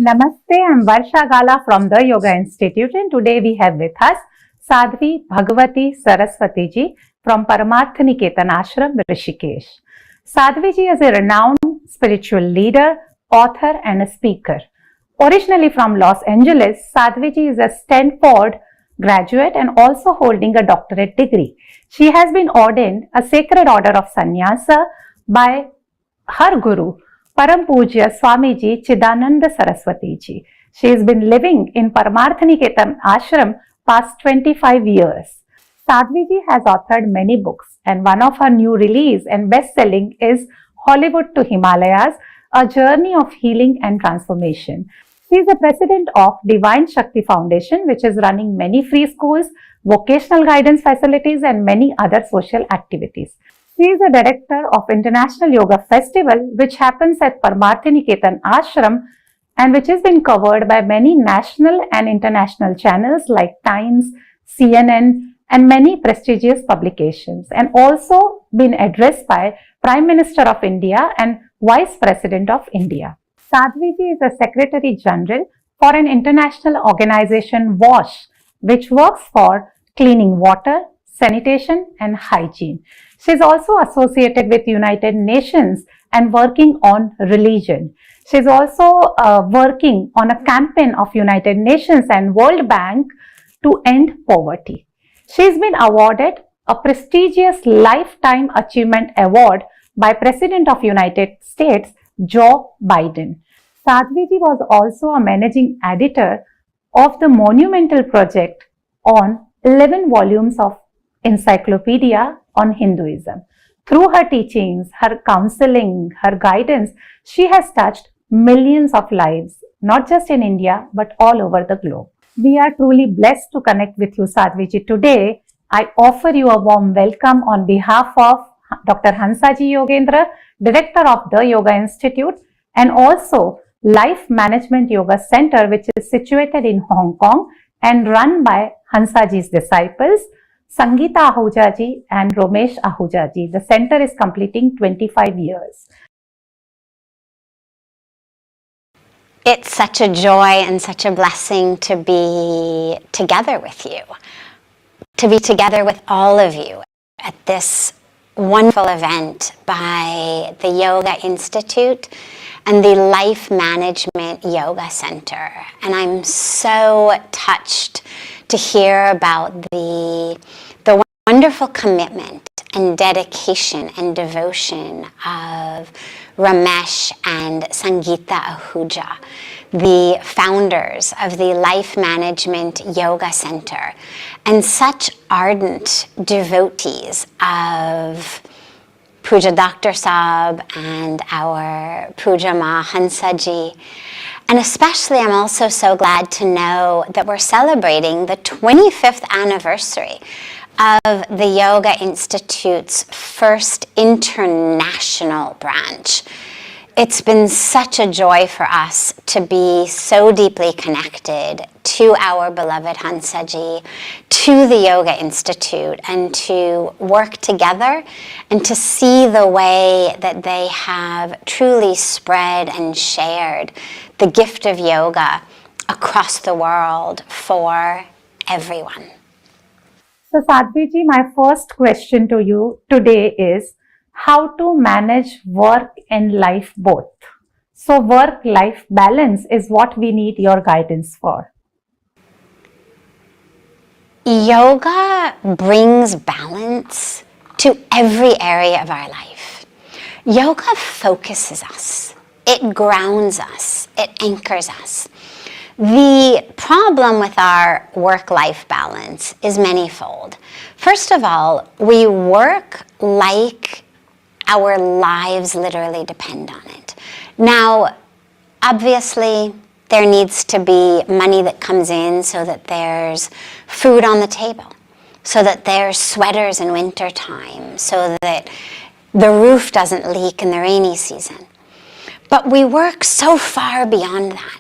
Namaste, I'm Varsha Gala from the Yoga Institute, and today we have with us SADHVIJI Bhagawati Saraswati ji from Paramartha Niketan Ashram, Rishikesh. SADHVIJI is a renowned spiritual leader, author and a speaker. Originally from Los Angeles, SADHVIJI is a Stanford graduate and also holding a doctorate degree. She has been ordained a Sacred Order of Sannyasa by her Guru, Param Pujya Swamiji Chidananda Saraswati ji. She has been living in Paramartha Niketan Ashram past 25 years. SADHVIJI has authored many books, and one of her new release and best-selling is Hollywood to Himalayas, A Journey of Healing and Transformation. She is the president of Divine Shakti Foundation, which is running many free schools, vocational guidance facilities, and many other social activities. She is the director of International Yoga Festival, which happens at Paramartha Niketan Ashram and which has been covered by many national and international channels like Times, CNN, and many prestigious publications, and also been addressed by Prime Minister of India and Vice President of India. SADHVIJI is the Secretary General for an international organization, WASH, which works for cleaning water, sanitation, and hygiene. She is also associated with United Nations and working on religion. She is also working on a campaign of United Nations and World Bank to end poverty. She has been awarded a prestigious Lifetime Achievement Award by President of United States, Joe Biden. SADHVIJI was also a managing editor of the monumental project on 11 volumes of Encyclopedia on Hinduism. Through her teachings, her counseling, her guidance, she has touched millions of lives, not just in India, but all over the globe. We are truly blessed to connect with you, SADHVIJI. Today, I offer you a warm welcome on behalf of Dr. Hansaji Yogendra, Director of the Yoga Institute, and also Life Management Yoga Center, which is situated in Hong Kong and run by Hansaji's disciples, Sangeeta Ahuja ji and Romesh Ahuja ji. The center is completing 25 years. It's such a joy and such a blessing to be together with you, to be together with all of you at this wonderful event by the Yoga Institute and the Life Management Yoga Center. And I'm so touched to hear about the wonderful commitment and dedication and devotion of Ramesh and Sangeeta Ahuja, the founders of the Life Management Yoga Center, and such ardent devotees of Puja Dr. Saab and our Puja Ma Hansaji. And especially I'm also so glad to know that we're celebrating the 25th anniversary of the Yoga Institute's first international branch. It's been such a joy for us to be so deeply connected to our beloved Hansaji, to the Yoga Institute, and to work together and to see the way that they have truly spread and shared the gift of yoga across the world for everyone. So SADHVIJI, my first question to you today is how to manage work and life both. So work-life balance is what we need your guidance for. Yoga brings balance to every area of our life. Yoga focuses us. It grounds us. It anchors us. The problem with our work-life balance is manifold. First of all, we work like our lives literally depend on it. Now, obviously, there needs to be money that comes in so that there's food on the table, so that there's sweaters in winter time, so that the roof doesn't leak in the rainy season. But we work so far beyond that.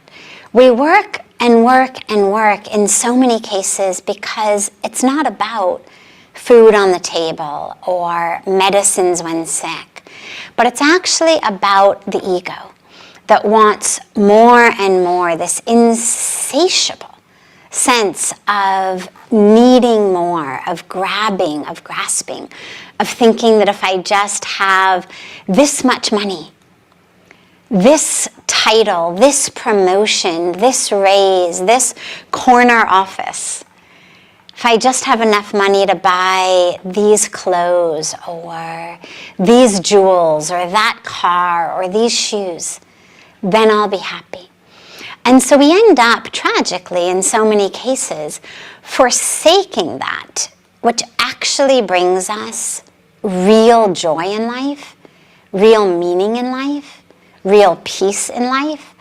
We work and work and work in so many cases because it's not about food on the table or medicines when sick, but it's actually about the ego. that wants more and more, this insatiable sense of needing more, of grabbing, of grasping, of thinking that if I just have this much money, this title, this promotion, this raise, this corner office, if I just have enough money to buy these clothes or these jewels or that car or these shoes, then I'll be happy. And so we end up, tragically, in so many cases, forsaking that, which actually brings us real joy in life, real meaning in life, real peace in life,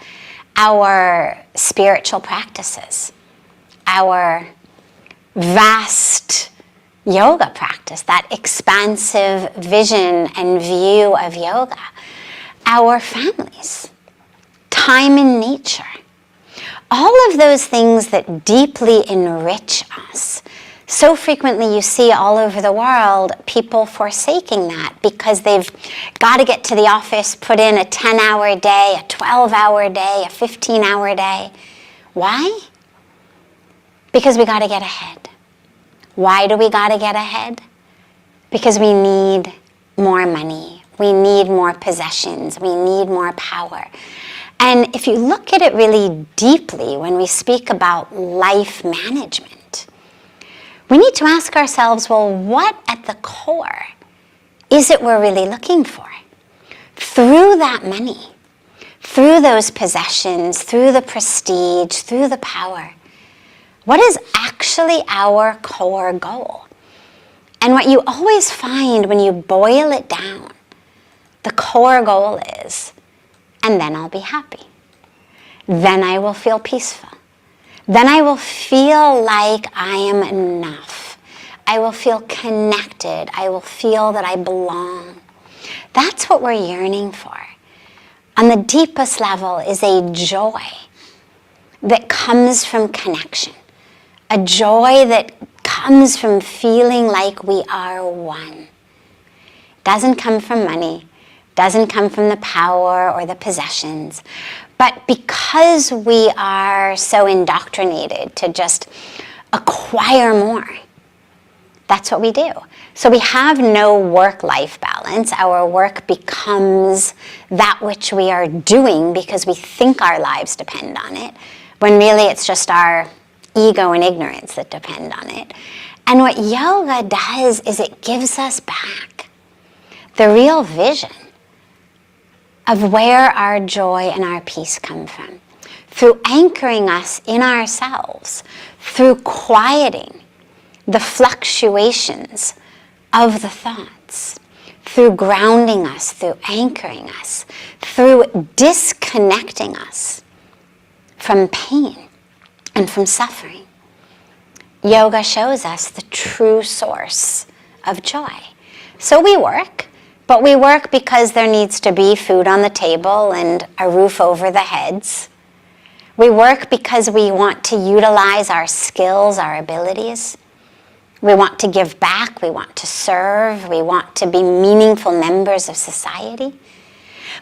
our spiritual practices, our vast yoga practice, that expansive vision and view of yoga, our families, time in nature, all of those things that deeply enrich us. So frequently you see all over the world people forsaking that because they've got to get to the office, put in a 10-hour day, a 12-hour day, a 15-hour day. Why? Because we got to get ahead. Why do we got to get ahead? Because we need more money. We need more possessions. We need more power. And if you look at it really deeply when we speak about life management, we need to ask ourselves, well, what at the core is it we're really looking for? Through that money, through those possessions, through the prestige, through the power, what is actually our core goal? And what you always find when you boil it down, the core goal is, and then I'll be happy. Then I will feel peaceful. Then I will feel like I am enough. I will feel connected. I will feel that I belong. That's what we're yearning for. On the deepest level is a joy that comes from connection. A joy that comes from feeling like we are one. Doesn't come from money, doesn't come from the power or the possessions, but because we are so indoctrinated to just acquire more, that's what we do. So we have no work-life balance. Our work becomes that which we are doing because we think our lives depend on it, when really it's just our ego and ignorance that depend on it. And what yoga does is it gives us back the real vision of where our joy and our peace come from, through anchoring us in ourselves, through quieting the fluctuations of the thoughts, through grounding us, through anchoring us, through disconnecting us from pain and from suffering. Yoga shows us the true source of joy. So we work, but we work because there needs to be food on the table and a roof over the heads. We work because we want to utilize our skills, our abilities. We want to give back, we want to serve, we want to be meaningful members of society,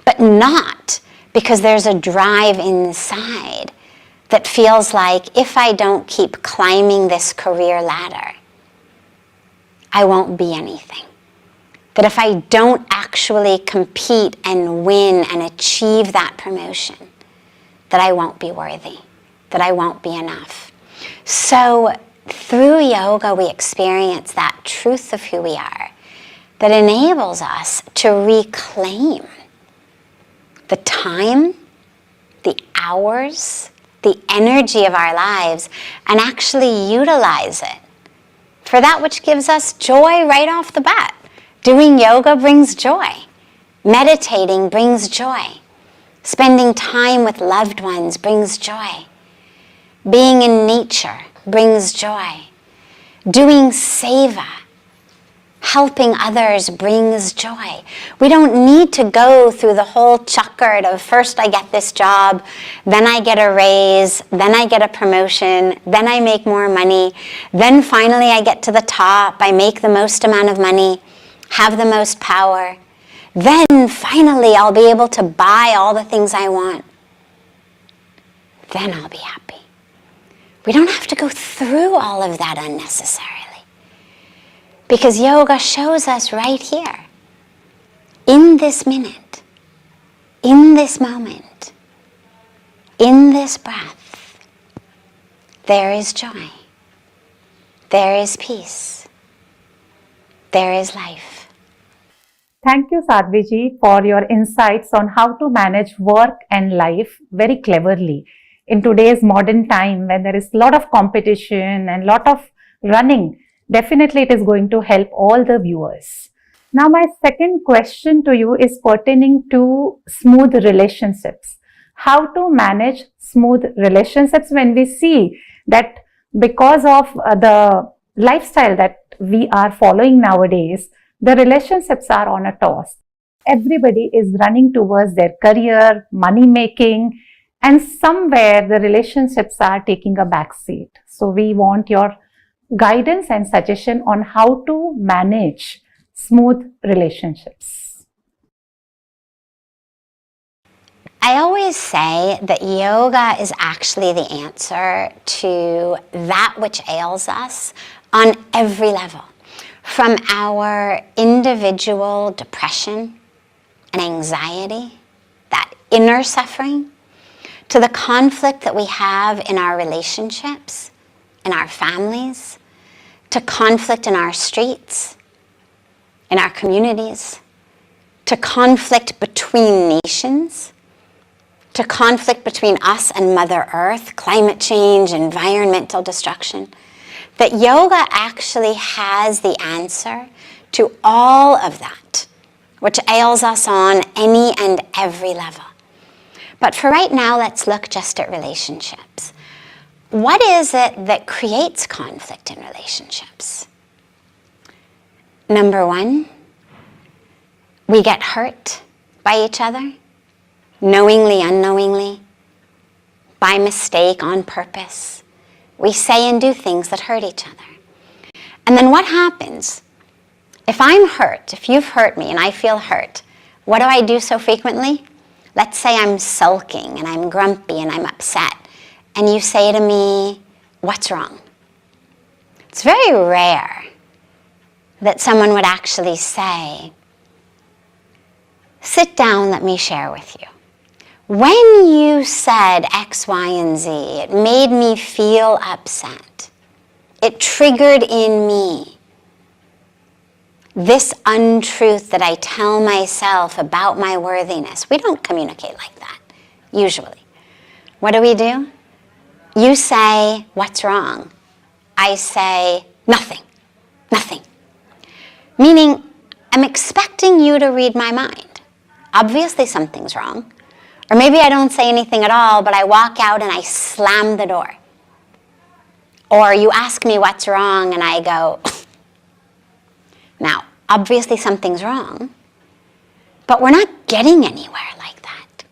but not because there's a drive inside that feels like if I don't keep climbing this career ladder, I won't be anything. That if I don't actually compete and win and achieve that promotion, that I won't be worthy, that I won't be enough. So through yoga, we experience that truth of who we are that enables us to reclaim the time, the hours, the energy of our lives, and actually utilize it for that which gives us joy right off the bat. Doing yoga brings joy. Meditating brings joy. Spending time with loved ones brings joy. Being in nature brings joy. Doing seva, helping others, brings joy. We don't need to go through the whole checkered of first I get this job, then I get a raise, then I get a promotion, then I make more money, then finally I get to the top, I make the most amount of money, have the most power, Then finally I'll be able to buy all the things I want. Then I'll be happy. We don't have to go through all of that unnecessarily. Because yoga shows us right here, in this minute, in this moment, in this breath, there is joy, there is peace, there is life. Thank you, Sadhviji, for your insights on how to manage work and life very cleverly. In today's modern time, when there is a lot of competition and a lot of running, definitely it is going to help all the viewers. Now, my second question to you is pertaining to smooth relationships. How to manage smooth relationships when we see that because of the lifestyle that we are following nowadays, the relationships are on a toss. Everybody is running towards their career, money making, and somewhere the relationships are taking a back seat. So we want your guidance and suggestion on how to manage smooth relationships. I always say that yoga is actually the answer to that which ails us on every level. From our individual depression and anxiety, that inner suffering, to the conflict that we have in our relationships, in our families, to conflict in our streets, in our communities, to conflict between nations, to conflict between us and Mother Earth, climate change, environmental destruction, that yoga actually has the answer to all of that, which ails us on any and every level. But for right now, let's look just at relationships. What is it that creates conflict in relationships? Number one, we get hurt by each other, knowingly, unknowingly, by mistake, on purpose. We say and do things that hurt each other. And then what happens? If I'm hurt, if you've hurt me and I feel hurt, what do I do so frequently? Let's say I'm sulking and I'm grumpy and I'm upset, and you say to me, "What's wrong?" It's very rare that someone would actually say, "Sit down, let me share with you. When you said X, Y, and Z, it made me feel upset. It triggered in me this untruth that I tell myself about my worthiness." We don't communicate like that, usually. What do? You say, "What's wrong?" I say, "Nothing, nothing." Meaning, I'm expecting you to read my mind. Obviously something's wrong. Or maybe I don't say anything at all, but I walk out and I slam the door. Or you ask me what's wrong and I go, now, obviously something's wrong, but we're not getting anywhere like that.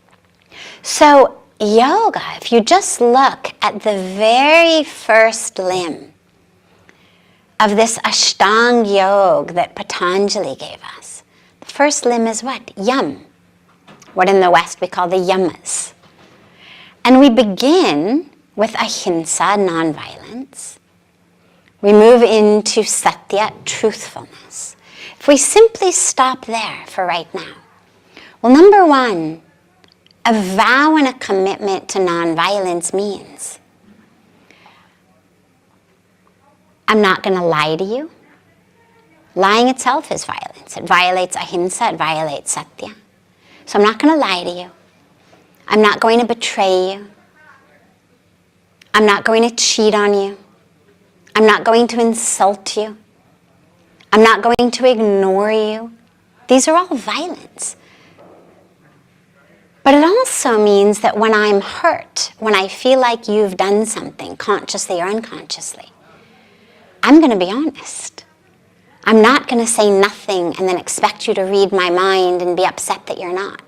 So yoga, if you just look at the very first limb of this Ashtanga yoga that Patanjali gave us, the first limb is what? Yam. What in the West we call the yamas. And we begin with ahimsa, nonviolence. We move into satya, truthfulness. If we simply stop there for right now, well, number one, a vow and a commitment to nonviolence means I'm not going to lie to you. Lying itself is violence. It violates ahimsa, it violates satya. So I'm not going to lie to you. I'm not going to betray you. I'm not going to cheat on you. I'm not going to insult you. I'm not going to ignore you. These are all violence. But it also means that when I'm hurt, when I feel like you've done something, consciously or unconsciously, I'm going to be honest. I'm not going to say nothing and then expect you to read my mind and be upset that you're not.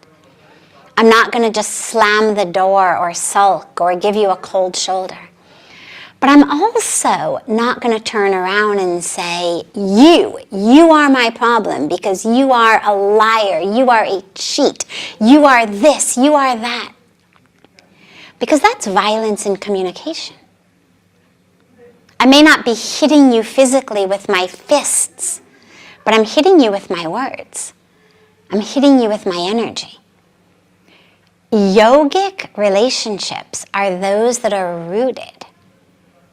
I'm not going to just slam the door or sulk or give you a cold shoulder. But But I'm also not going to turn around and say, you are my problem because you are a liar, you are a cheat, you are this, you are that. Because that's violence in communication. I may not be hitting you physically with my fists, but I'm hitting you with my words. I'm hitting you with my energy. Yogic relationships are those that are rooted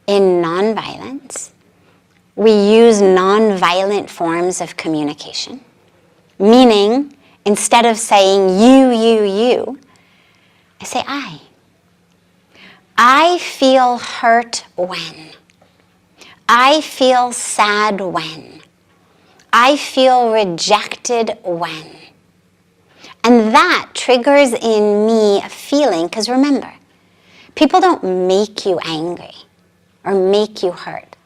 in nonviolence. We use nonviolent forms of communication, meaning instead of saying you, I say I. I feel hurt when. I feel sad when. I feel rejected when. And that triggers in me a feeling, because remember, people don't make you angry or make you hurt.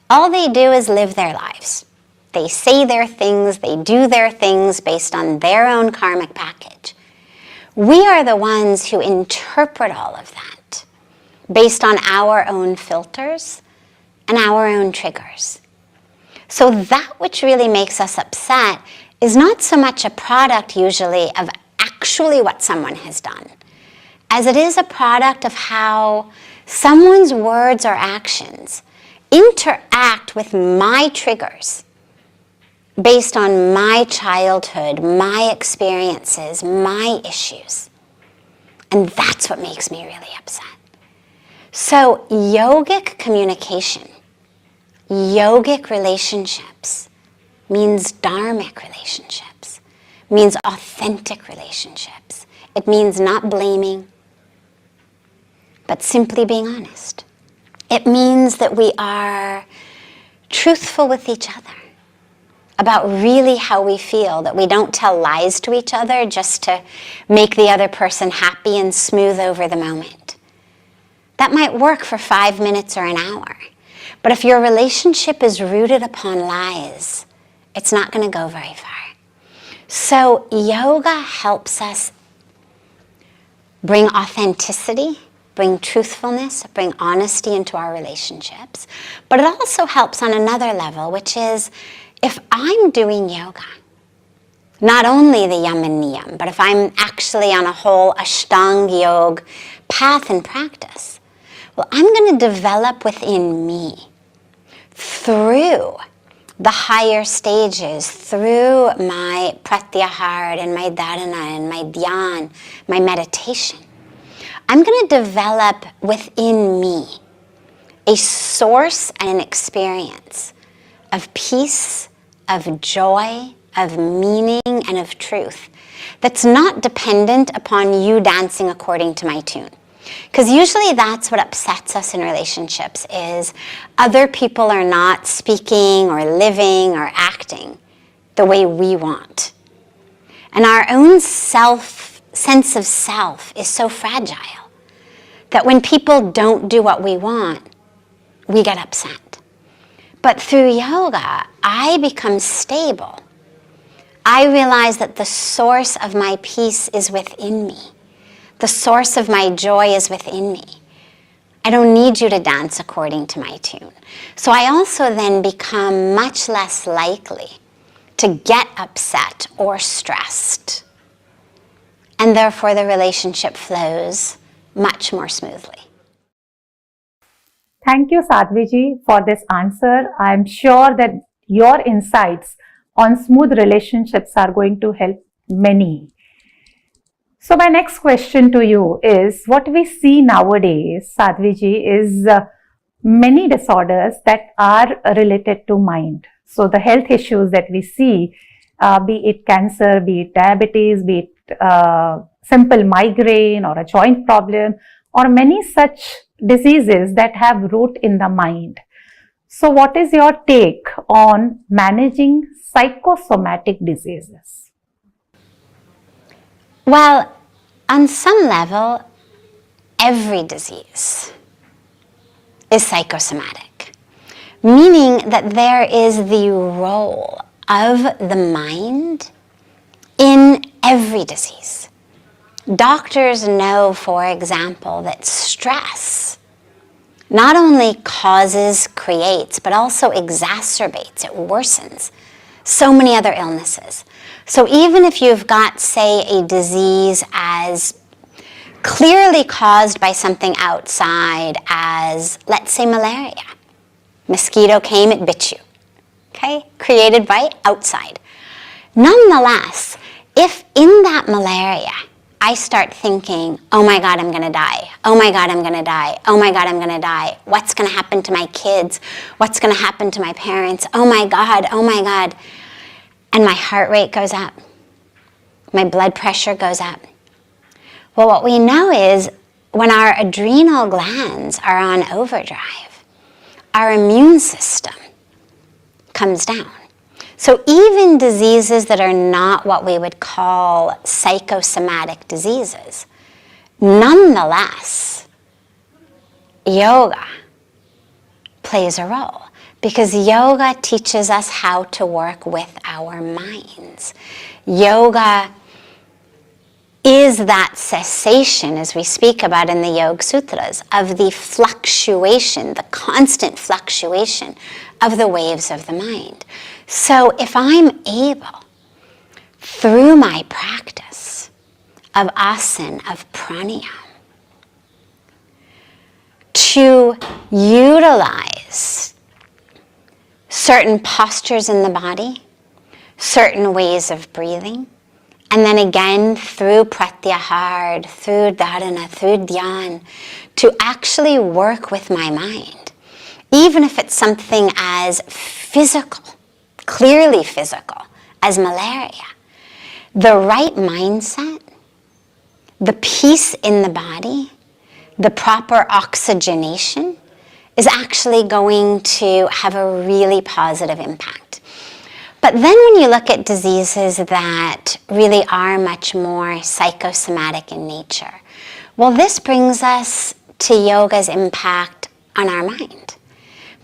All they do is live their lives. They say their things, they do their things based on their own karmic package. We are the ones who interpret all of that based on our own filters and our own triggers. So that which really makes us upset is not so much a product usually of actually what someone has done, as it is a product of how someone's words or actions interact with my triggers based on my childhood, my experiences, my issues. And that's what makes me really upset. So yogic communication, yogic relationships, means dharmic relationships, means authentic relationships. It means not blaming, but simply being honest. It means that we are truthful with each other about really how we feel, that we don't tell lies to each other just to make the other person happy and smooth over the moment. That might work for 5 minutes or an hour, but if your relationship is rooted upon lies, it's not going to go very far. So yoga helps us bring authenticity, bring truthfulness, bring honesty into our relationships. But it also helps on another level, which is if I'm doing yoga, not only the yam and niyam, but if I'm actually on a whole Ashtanga yoga path and practice, well, I'm going to develop within me through the higher stages, through my pratyahara and my dharana and my dhyan, my meditation. I'm going to develop within me a source and an experience of peace, of joy, of meaning, and of truth that's not dependent upon you dancing according to my tune. Because usually that's what upsets us in relationships is other people are not speaking or living or acting the way we want. And our own sense of self is so fragile that when people don't do what we want, we get upset. But through yoga, I become stable. I realize that the source of my peace is within me. The source of my joy is within me. I don't need you to dance according to my tune. So I also then become much less likely to get upset or stressed. And therefore the relationship flows much more smoothly. Thank you, Sadhviji, for this answer. I'm sure that your insights on smooth relationships are going to help many. So my next question to you is, what we see nowadays, Sadhviji, is many disorders that are related to mind. So the health issues that we see, be it cancer, be it diabetes, be it simple migraine or a joint problem, or many such diseases that have root in the mind. So what is your take on managing psychosomatic diseases? Well, on some level, every disease is psychosomatic, meaning that there is the role of the mind in every disease. Doctors know, for example, that stress not only causes, creates, but also exacerbates, it worsens so many other illnesses. So even if you've got, say, a disease as clearly caused by something outside as, let's say, malaria. Mosquito came, it bit you. Okay? Created by outside. Nonetheless, if in that malaria I start thinking, oh my God, I'm going to die. Oh my God, I'm going to die. Oh my God, I'm going to die. What's going to happen to my kids? What's going to happen to my parents? Oh my God, oh my God. And my heart rate goes up. My blood pressure goes up. Well, what we know is when our adrenal glands are on overdrive, our immune system comes down. So even diseases that are not what we would call psychosomatic diseases, nonetheless, yoga plays a role because yoga teaches us how to work with our minds. Yoga is that cessation, as we speak about in the Yoga Sutras, of the fluctuation, the constant fluctuation of the waves of the mind. So if I'm able, through my practice of asana, of pranayama, to utilize certain postures in the body, certain ways of breathing, and then again through pratyahara, through dharana, through dhyan, to actually work with my mind, even if it's something as physical, clearly physical, as malaria. The right mindset, the peace in the body, the proper oxygenation is actually going to have a really positive impact. But then when you look at diseases that really are much more psychosomatic in nature, well, this brings us to yoga's impact on our mind.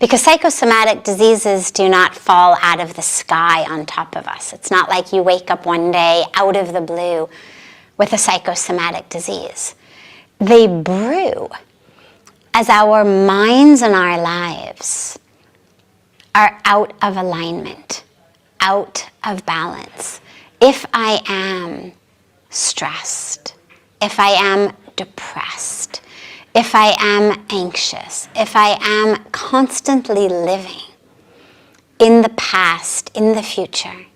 Because psychosomatic diseases do not fall out of the sky on top of us. It's not like you wake up one day out of the blue with a psychosomatic disease. They brew as our minds and our lives are out of alignment, out of balance. If I am stressed, if I am depressed, if I am anxious, if I am constantly living in the past, in the future,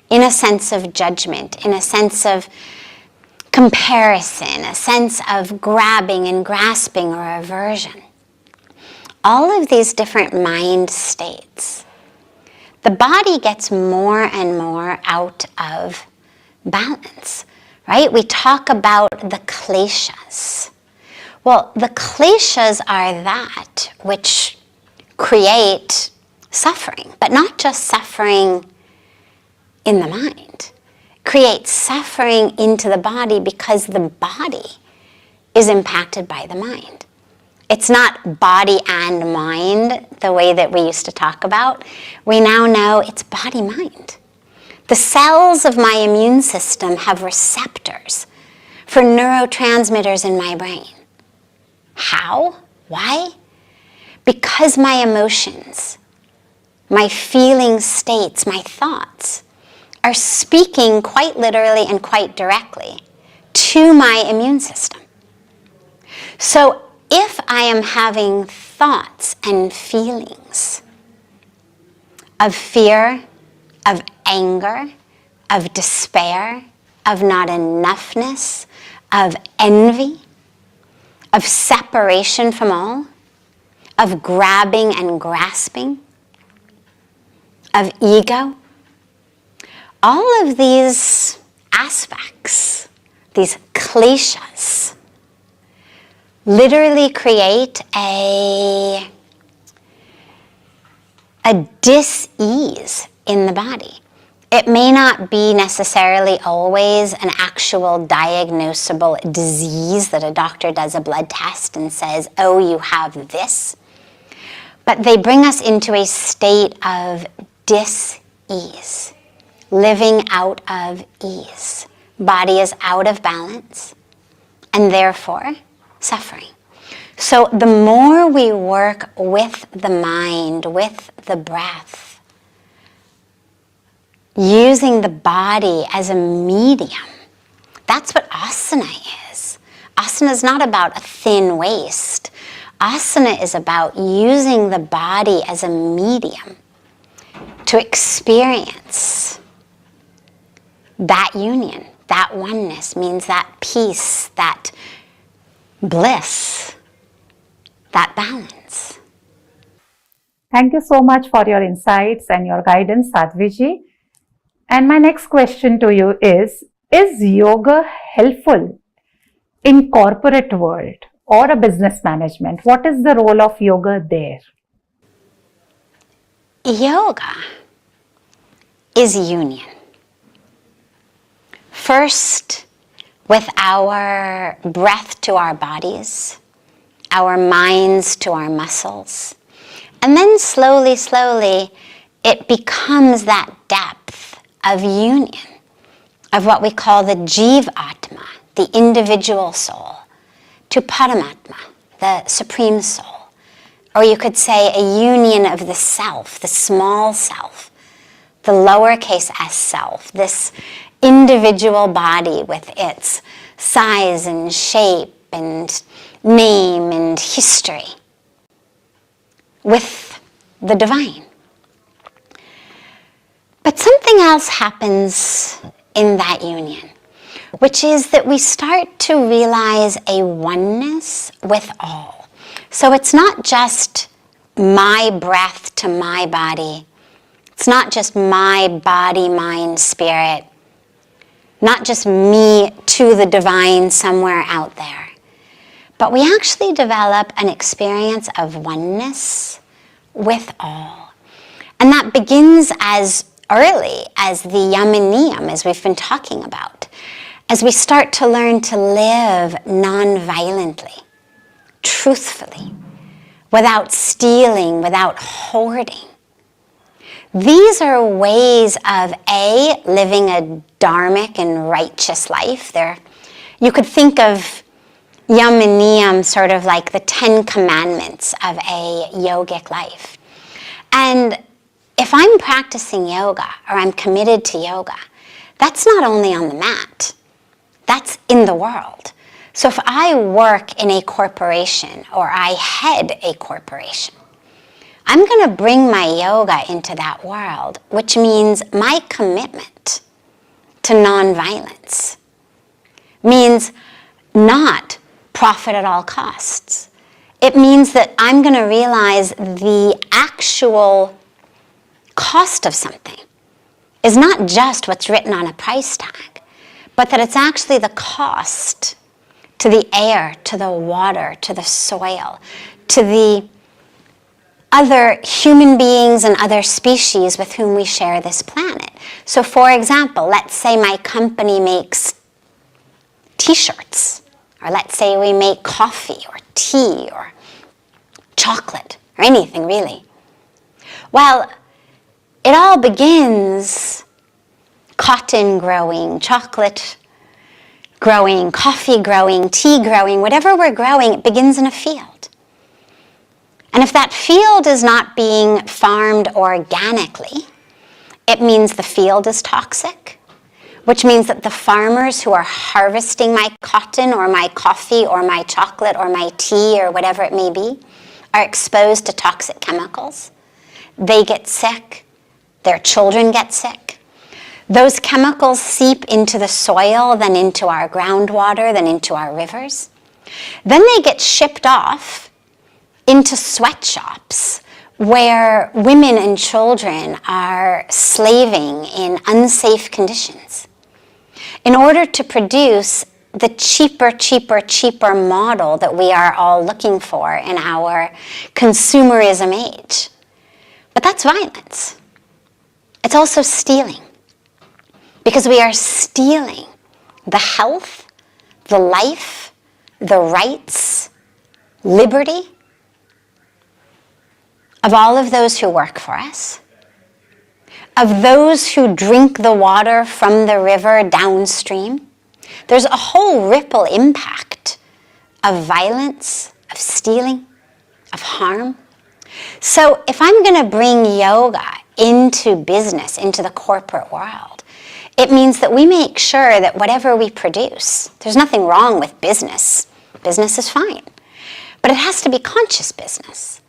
in a sense of judgment, in a sense of comparison, a sense of grabbing and grasping or aversion, all of these different mind states, the body gets more and more out of balance, right? We talk about the kleshas. Well, the kleshas are that which create suffering, but not just suffering in the mind. Create suffering into the body because the body is impacted by the mind. It's not body and mind the way that we used to talk about. We now know it's body-mind. The cells of my immune system have receptors for neurotransmitters in my brain. How? Why? Because my emotions, my feeling states, my thoughts are speaking quite literally and quite directly to my immune system. So if I am having thoughts and feelings of fear, of anger, of despair, of not enoughness, of envy, of separation from all, of grabbing and grasping, of ego, all of these aspects, these kleshas, literally create a dis-ease in the body. It may not be necessarily always an actual diagnosable disease that a doctor does a blood test and says, oh, you have this. But they bring us into a state of dis-ease, living out of ease. Body is out of balance and therefore suffering. So the more we work with the mind, with the breath, using the body as a medium, that's what asana is. Asana is not about a thin waist. Asana is about using the body as a medium to experience that union, that oneness, means that peace, that bliss, that balance. Thank you so much for your insights and your guidance, Sadhviji. And my next question to you is yoga helpful in corporate world or a business management? What is the role of yoga there? Yoga is union. First, with our breath to our bodies, our minds to our muscles, and then slowly, slowly, it becomes that depth of union, of what we call the Jivatma, the individual soul, to Paramatma, the supreme soul. Or you could say a union of the self, the small self, the lowercase s self, this individual body with its size and shape and name and history, with the divine. But something else happens in that union, which is that we start to realize a oneness with all. So it's not just my breath to my body. It's not just my body, mind, spirit. Not just me to the divine somewhere out there. But we actually develop an experience of oneness with all. And that begins as early as the yam and niyam, as we've been talking about, as we start to learn to live non-violently, truthfully, without stealing, without hoarding. These are ways of living a dharmic and righteous life. You could think of yam and niyam sort of like the 10 commandments of a yogic life. And if I'm practicing yoga or I'm committed to yoga, that's not only on the mat, that's in the world. So if I work in a corporation or I head a corporation, I'm going to bring my yoga into that world, which means my commitment to nonviolence means not profit at all costs. It means that I'm going to realize the actual cost of something is not just what's written on a price tag, but that it's actually the cost to the air, to the water, to the soil, to the other human beings and other species with whom we share this planet. So for example, let's say my company makes t-shirts, or let's say we make coffee or tea or chocolate or anything really. Well, it all begins cotton growing, chocolate growing, coffee growing, tea growing, whatever we're growing, it begins in a field. And if that field is not being farmed organically, it means the field is toxic, which means that the farmers who are harvesting my cotton or my coffee or my chocolate or my tea or whatever it may be are exposed to toxic chemicals. They get sick. Their children get sick. Those chemicals seep into the soil, then into our groundwater, then into our rivers. Then they get shipped off into sweatshops where women and children are slaving in unsafe conditions in order to produce the cheaper model that we are all looking for in our consumerism age. But that's violence. It's also stealing, because we are stealing the health, the life, the rights, liberty of all of those who work for us, of those who drink the water from the river downstream. There's a whole ripple impact of violence, of stealing, of harm. So if I'm going to bring yoga into business, into the corporate world, it means that we make sure that whatever we produce, there's nothing wrong with business. Business is fine. But it has to be conscious business.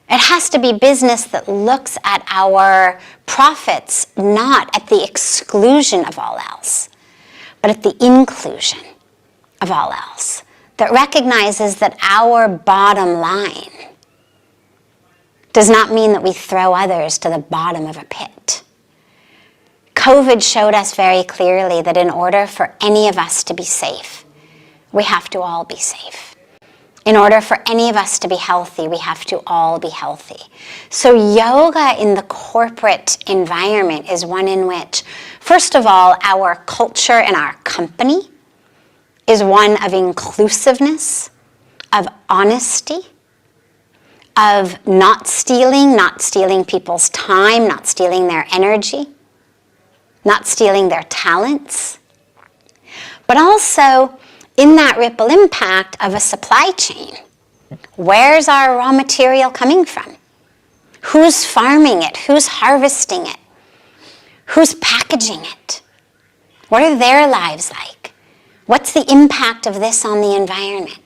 It has to be business that looks at our profits not at the exclusion of all else, but at the inclusion of all else, that recognizes that our bottom line does not mean that we throw others to the bottom of a pit. COVID showed us very clearly that in order for any of us to be safe, we have to all be safe. In order for any of us to be healthy, we have to all be healthy. So yoga in the corporate environment is one in which, first of all, our culture and our company is one of inclusiveness, of honesty, of not stealing people's time, not stealing their energy, not stealing their talents, but also in that ripple impact of a supply chain. Where's our raw material coming from? Who's farming it? Who's harvesting it? Who's packaging it? What are their lives like? What's the impact of this on the environment?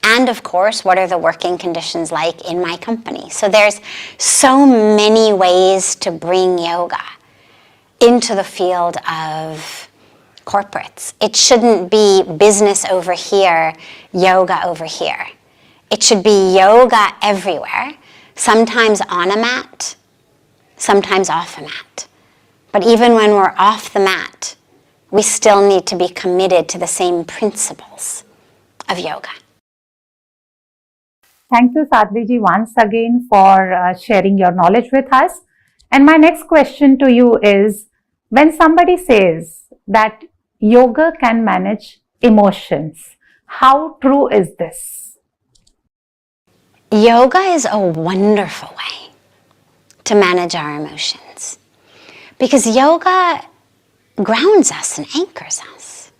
And of course, what are the working conditions like in my company? So there's so many ways to bring yoga into the field of corporates. It shouldn't be business over here, yoga over here. It should be yoga everywhere, sometimes on a mat, sometimes off a mat. But even when we're off the mat, we still need to be committed to the same principles of yoga. Thank you, Sadhviji, once again for sharing your knowledge with us. And my next question to you is, when somebody says that yoga can manage emotions, how true is this? Yoga is a wonderful way to manage our emotions because yoga grounds us and anchors us.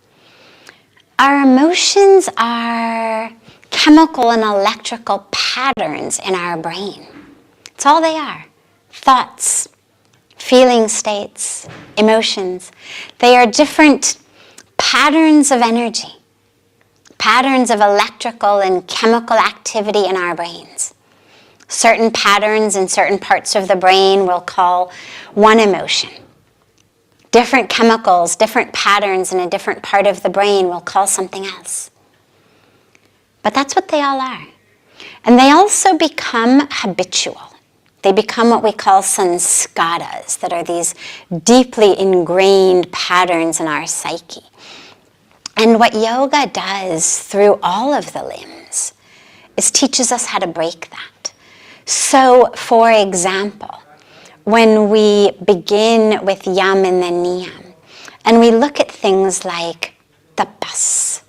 Our emotions are chemical and electrical patterns in our brain. It's all they are. Thoughts, feeling states, emotions. They are different patterns of energy, patterns of electrical and chemical activity in our brains. Certain patterns in certain parts of the brain we'll call one emotion. Different chemicals, different patterns in a different part of the brain we'll call something else. But that's what they all are. And they also become habitual. They become what we call sanskaras, that are these deeply ingrained patterns in our psyche. And what yoga does through all of the limbs is teaches us how to break that. So, for example, when we begin with yam and then niyam, and we look at things like tapas,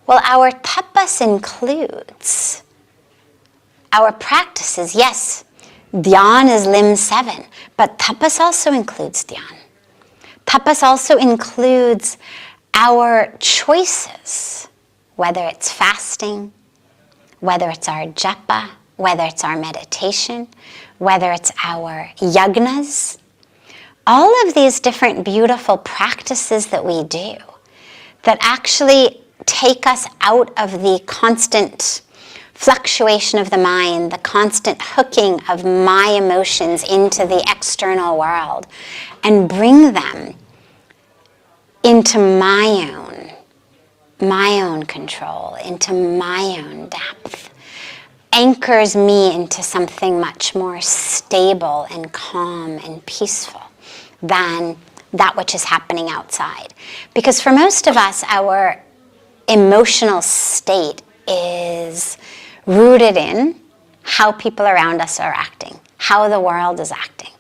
well, our tapas includes our practices. Yes, dhyan is limb 7, but tapas also includes dhyan. Tapas also includes our choices, whether it's fasting, whether it's our japa, whether it's our meditation, whether it's our yagnas. All of these different beautiful practices that we do that actually take us out of the constant fluctuation of the mind, the constant hooking of my emotions into the external world, and bring them into my own control, into my own depth, anchors me into something much more stable and calm and peaceful than that which is happening outside. Because for most of us, our emotional state is rooted in how people around us are acting, how the world is acting.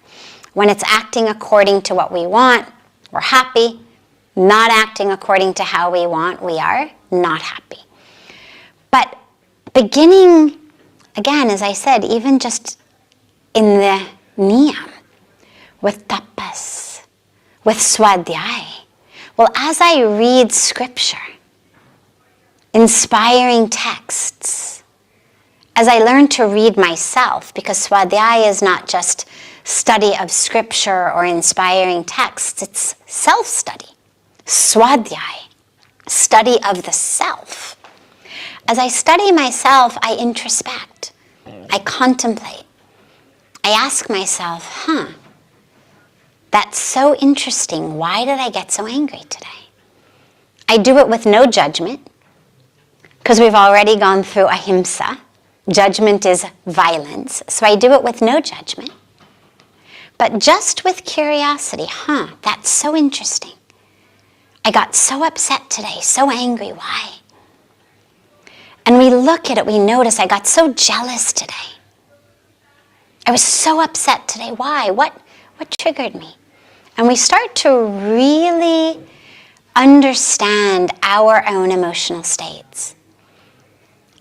When it's acting according to what we want, we're happy. Not acting according to how we want, we are not happy. But beginning, again, as I said, even just in the niyam, with tapas, with swadhyaya, well, as I read scripture, inspiring texts, as I learned to read myself, because Swadhyaya is not just study of scripture or inspiring texts, it's self-study. Swadhyaya, study of the self. As I study myself, I introspect, I contemplate. I ask myself, that's so interesting. Why did I get so angry today? I do it with no judgment, because we've already gone through ahimsa. Judgment is violence, so I do it with no judgment. But just with curiosity, that's so interesting. I got so upset today, so angry, why? And we look at it, we notice I got so jealous today. I was so upset today, why? What triggered me? And we start to really understand our own emotional states.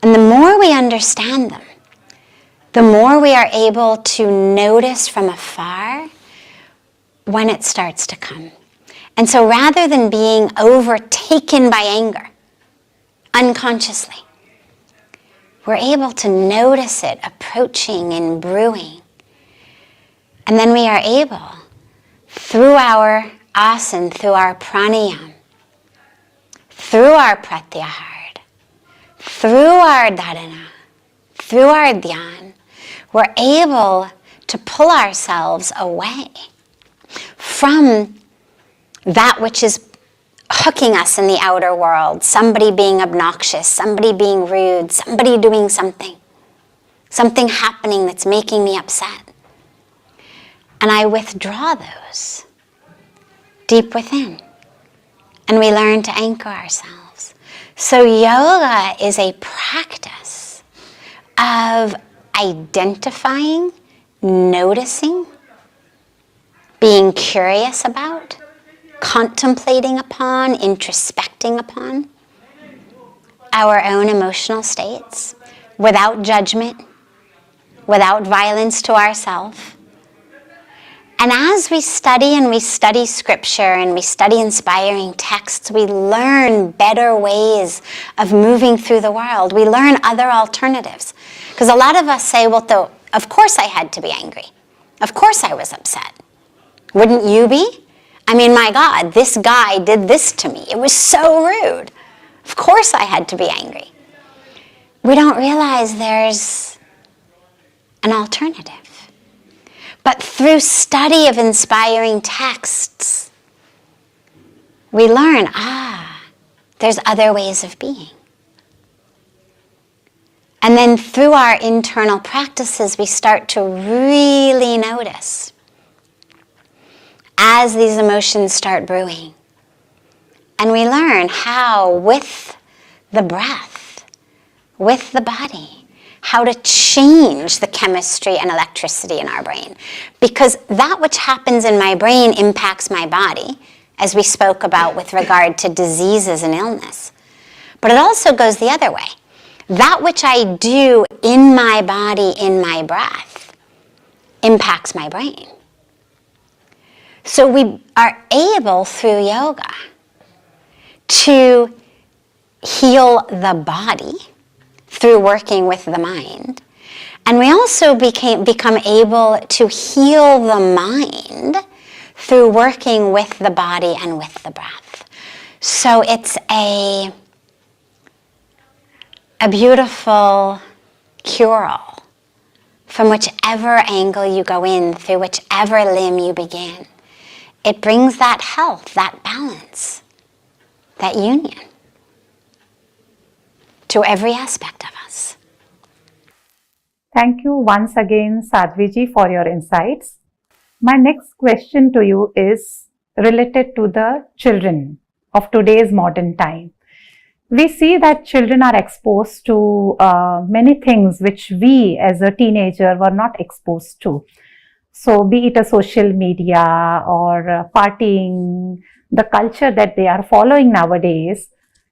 And the more we understand them, the more we are able to notice from afar when it starts to come. And so rather than being overtaken by anger unconsciously, we're able to notice it approaching and brewing. And then we are able, through our asana, through our pranayama, through our pratyahara, through our dharana, through our dhyan, we're able to pull ourselves away from that which is hooking us in the outer world. Somebody being obnoxious, somebody being rude, somebody doing something happening that's making me upset. And I withdraw those deep within. And we learn to anchor ourselves. So yoga is a practice of identifying, noticing, being curious about, contemplating upon, introspecting upon our own emotional states without judgment, without violence to ourselves. And as we study scripture and we study inspiring texts, we learn better ways of moving through the world. We learn other alternatives. Because a lot of us say, well, of course I had to be angry. Of course I was upset. Wouldn't you be? I mean, my God, this guy did this to me. It was so rude. Of course I had to be angry. We don't realize there's an alternative. But through study of inspiring texts, we learn, there's other ways of being. And then through our internal practices, we start to really notice as these emotions start brewing. And we learn how, with the breath, with the body, how to change the chemistry and electricity in our brain. Because that which happens in my brain impacts my body, as we spoke about with regard to diseases and illness. But it also goes the other way. That which I do in my body, in my breath, impacts my brain. So we are able, through yoga, to heal the body through working with the mind. And we also become able to heal the mind through working with the body and with the breath. So it's a beautiful cure-all from whichever angle you go in, through whichever limb you begin. It brings that health, that balance, that union to every aspect of us. Thank you once again, Sadhviji, for your insights. My next question to you is related to the children of today's modern time. We see that children are exposed to many things which we as a teenager were not exposed to. So be it a social media or partying, the culture that they are following nowadays,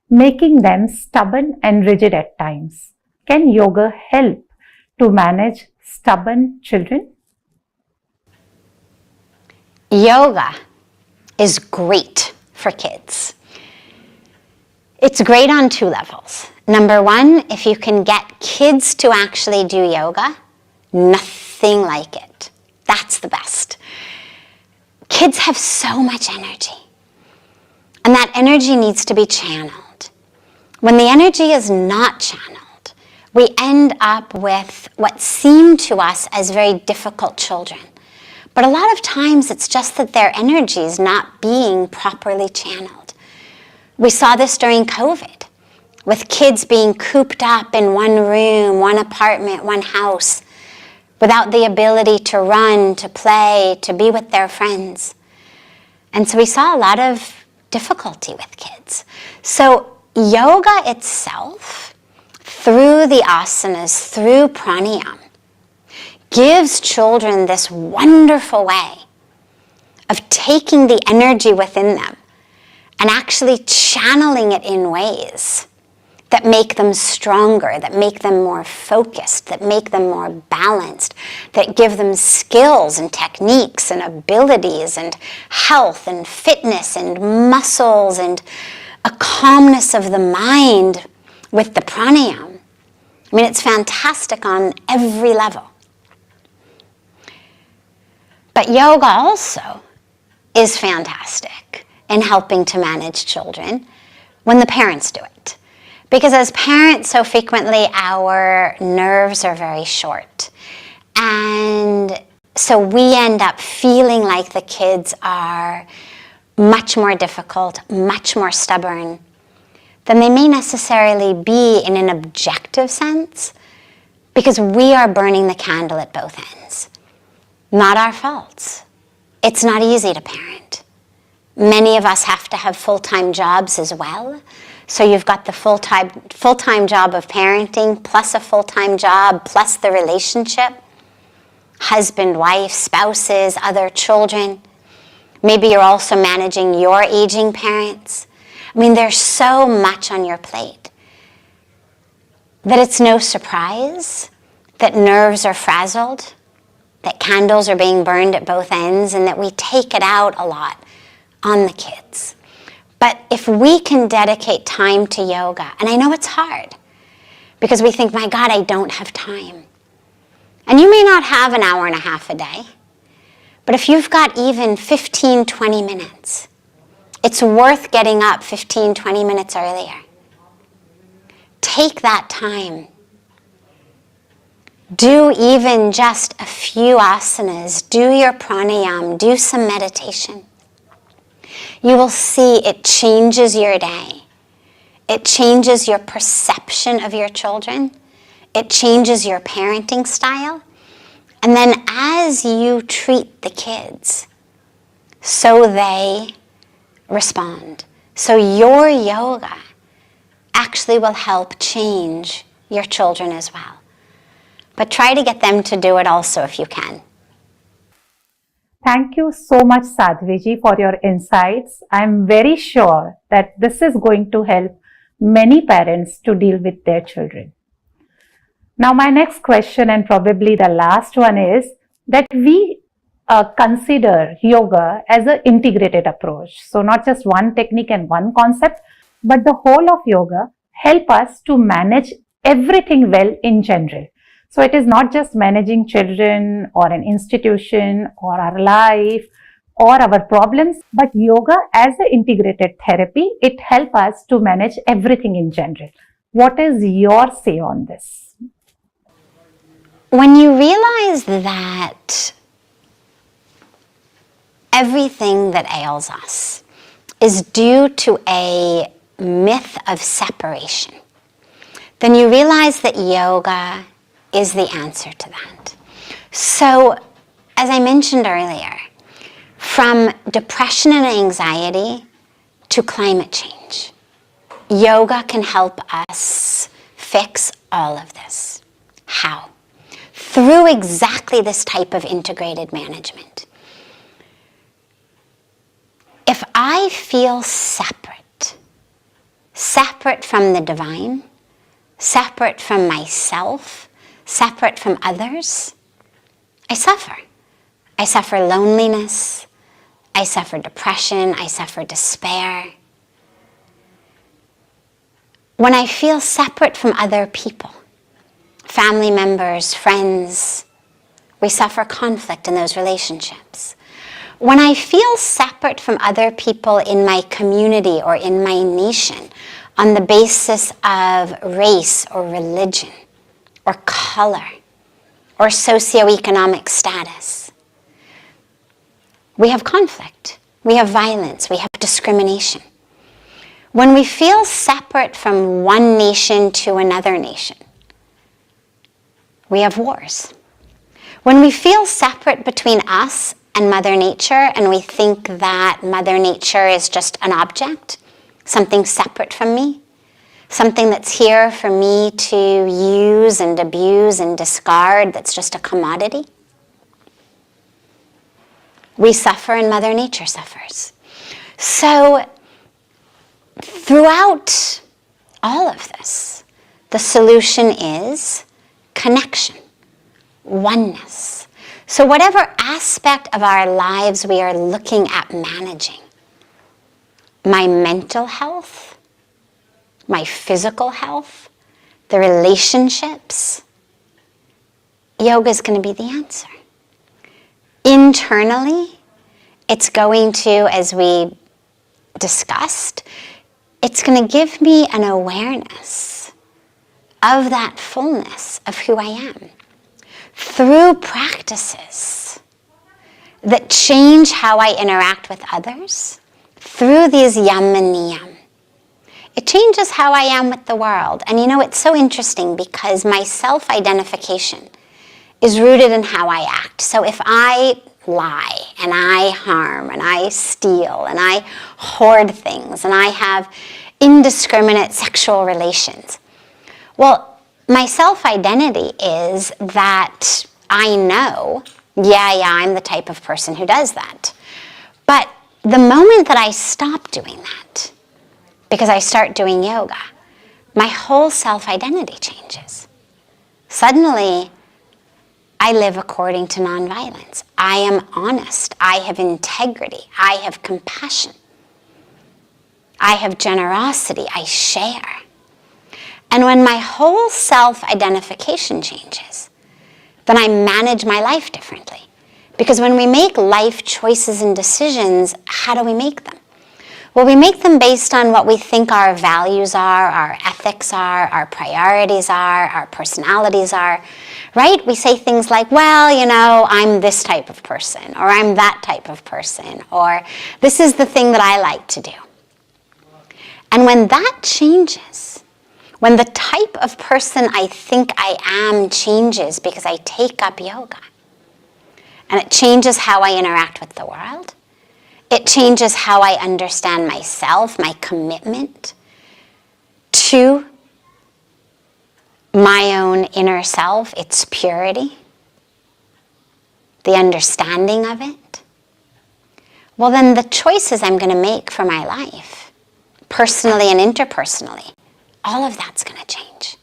making them stubborn and rigid at times. Can yoga help to manage stubborn children? Yoga is great for kids. It's great on two levels. Number one, if you can get kids to actually do yoga, nothing like it. That's the best. Kids have so much energy, and that energy needs to be channeled. When the energy is not channeled, we end up with what seem to us as very difficult children. But a lot of times it's just that their energy is not being properly channeled. We saw this during COVID, with kids being cooped up in one room, one apartment, one house, without the ability to run, to play, to be with their friends. And so we saw a lot of difficulty with kids. So yoga itself, through the asanas, through pranayama, gives children this wonderful way of taking the energy within them and actually channeling it in ways that make them stronger, that make them more focused, that make them more balanced, that give them skills and techniques and abilities and health and fitness and muscles and a calmness of the mind with the pranayama. I mean, it's fantastic on every level. But yoga also is fantastic in helping to manage children when the parents do it. Because as parents, so frequently our nerves are very short. And so we end up feeling like the kids are much more difficult, much more stubborn than they may necessarily be in an objective sense, because we are burning the candle at both ends. Not our fault. It's not easy to parent. Many of us have to have full-time jobs as well. So you've got the full-time job of parenting, plus a full-time job, plus the relationship, husband, wife, spouses, other children. Maybe you're also managing your aging parents. I mean, there's so much on your plate that it's no surprise that nerves are frazzled, that candles are being burned at both ends, and that we take it out a lot on the kids. But if we can dedicate time to yoga, and I know it's hard, because we think, my God, I don't have time. And you may not have an hour and a half a day, but if you've got even 15, 20 minutes, it's worth getting up 15, 20 minutes earlier. Take that time. Do even just a few asanas, do your pranayama, do some meditation. You will see it changes your day. It changes your perception of your children. It changes your parenting style. And then as you treat the kids, so they respond. So your yoga actually will help change your children as well. But try to get them to do it also if you can. Thank you so much, Sadhviji, for your insights. I'm very sure that this is going to help many parents to deal with their children. Now, my next question, and probably the last one, is that we consider yoga as an integrated approach. So not just one technique and one concept, but the whole of yoga help us to manage everything well in general. So it is not just managing children or an institution or our life or our problems, but yoga as an integrated therapy, it helps us to manage everything in general. What is your say on this? When you realize that everything that ails us is due to a myth of separation, then you realize that yoga is the answer to that. So, as I mentioned earlier, from depression and anxiety to climate change, yoga can help us fix all of this. How? Through exactly this type of integrated management. If I feel separate from the divine, separate from myself, separate from others, I suffer. I suffer loneliness, I suffer depression, I suffer despair. when I feel separate from other people, family members, friends, we suffer conflict in those relationships. When I feel separate from other people in my community or in my nation on the basis of race or religion or color or socioeconomic status, we have conflict, we have violence, we have discrimination. When we feel separate from one nation to another nation, we have wars. When we feel separate between us and Mother Nature, and we think that Mother Nature is just an object, something separate from me, something that's here for me to use and abuse and discard, that's just a commodity, we suffer and Mother Nature suffers. So throughout all of this, the solution is connection, oneness. So whatever aspect of our lives we are looking at managing, my mental health, my physical health, the relationships, yoga is going to be the answer. Internally, it's going to, as we discussed, it's going to give me an awareness of that fullness of who I am through practices that change how I interact with others, through these yam and niyam. It changes how I am with the world. And you know, it's so interesting because my self-identification is rooted in how I act. So if I lie and I harm and I steal and I hoard things and I have indiscriminate sexual relations, well, my self-identity is that I know, I'm the type of person who does that. But the moment that I stop doing that, because I start doing yoga, my whole self-identity changes. Suddenly, I live according to nonviolence. I am honest. I have integrity. I have compassion. I have generosity. I share. And when my whole self-identification changes, then I manage my life differently. Because when we make life choices and decisions, how do we make them? Well, we make them based on what we think our values are, our ethics are, our priorities are, our personalities are, right? We say things like, well, you know, I'm this type of person, or I'm that type of person, or this is the thing that I like to do. And when that changes, when the type of person I think I am changes because I take up yoga, and it changes how I interact with the world, it changes how I understand myself, my commitment to my own inner self, its purity, the understanding of it. Well, then the choices I'm going to make for my life, personally and interpersonally, all of that's going to change.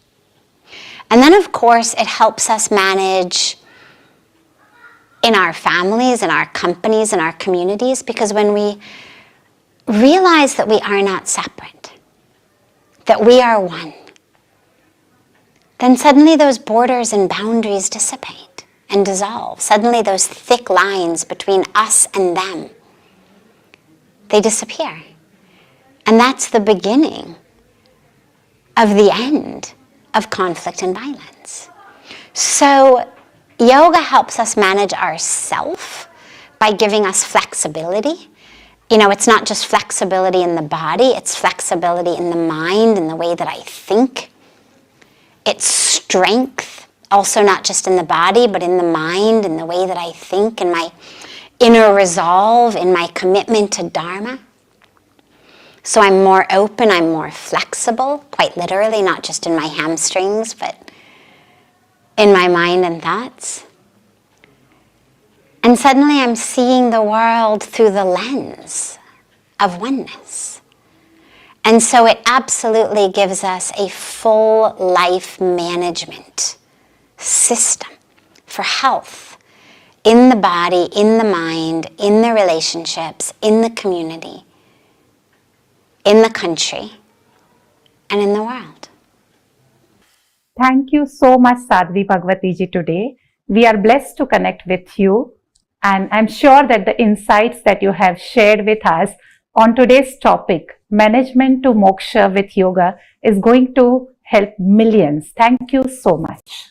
And then, of course, it helps us manage in our families, in our companies, in our communities, because when we realize that we are not separate, that we are one, then suddenly those borders and boundaries dissipate and dissolve. Suddenly those thick lines between us and them, they disappear. And that's the beginning of the end of conflict and violence. So yoga helps us manage ourself by giving us flexibility. You know, it's not just flexibility in the body, it's flexibility in the mind, in the way that I think. It's strength, also not just in the body, but in the mind, in the way that I think, in my inner resolve, in my commitment to Dharma. So I'm more open, I'm more flexible, quite literally, not just in my hamstrings, but in my mind and thoughts. And suddenly I'm seeing the world through the lens of oneness. And so it absolutely gives us a full life management system for health in the body, in the mind, in the relationships, in the community, in the country, and in the world. Thank you so much, Sadhvi Bhagawati ji, today. We are blessed to connect with you, and I'm sure that the insights that you have shared with us on today's topic, Management to Moksha with Yoga, is going to help millions. Thank you so much.